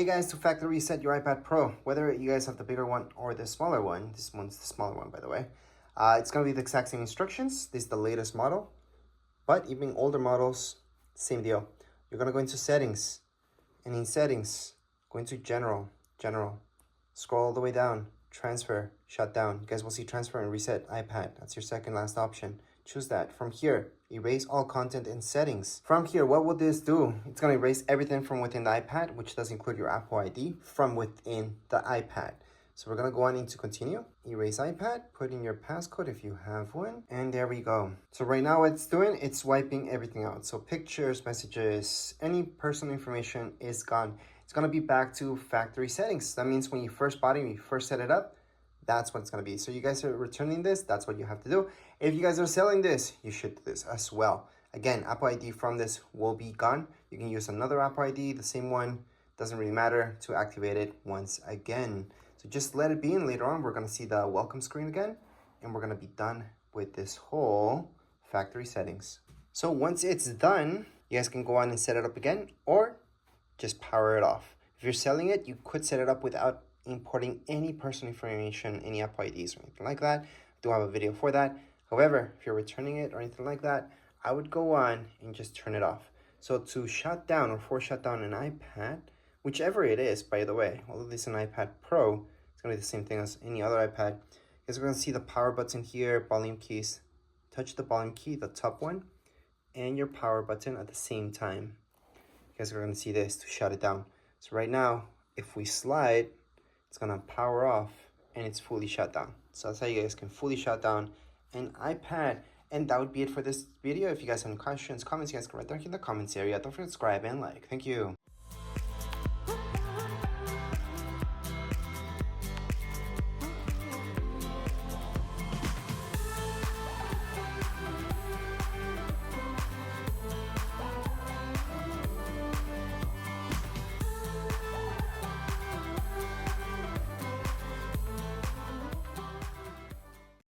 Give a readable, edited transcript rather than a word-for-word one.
Hey guys, to factory reset your iPad Pro, whether you guys have the bigger one or the smaller one, this one's the smaller one by the way, it's going to be the exact same instructions. This is the latest model, but even older models, same deal. You're going to go into settings, and in settings, go into general, scroll all the way down, transfer, shut down. You guys will see transfer and reset iPad. That's your second last option. Choose that. From here, erase all content in settings. From here, what will this do? It's going to erase everything from within the iPad, which does include your Apple ID, from within the iPad. So we're going to go on into continue, erase iPad, put in your passcode if you have one, and there we go. So right now what it's doing, it's wiping everything out. So pictures, messages, any personal information is gone. It's going to be back to factory settings. That means when you first bought it, when you first set it up, that's what it's going to be. So you guys are returning this, that's what you have to do. If you guys are selling this, you should do this as well. Again, Apple ID from this will be gone. You can use another Apple ID, the same one, doesn't really matter, to activate it once again. So just let it be, and later on we're going to see the welcome screen again, and we're going to be done with this whole factory settings. So once it's done, you guys can go on and set it up again, or just power it off. If you're selling it, you could set it up without importing any personal information, any Apple IDs or anything like that. I do have a video for that. However, if you're returning it or anything like that, I would go on and just turn it off. So to shut down or force shut down an iPad, whichever it is, by the way, although this is an iPad Pro, it's going to be the same thing as any other iPad. You guys are going to see the power button here, volume keys. Touch the volume key, the top one, and your power button at the same time. You guys are going to see this to shut it down. So right now, if we slide, it's going to power off and it's fully shut down. So that's how you guys can fully shut down an iPad. And that would be it for this video. If you guys have any questions, comments, you guys can write down here in the comments area. Don't forget to subscribe and like. Thank you.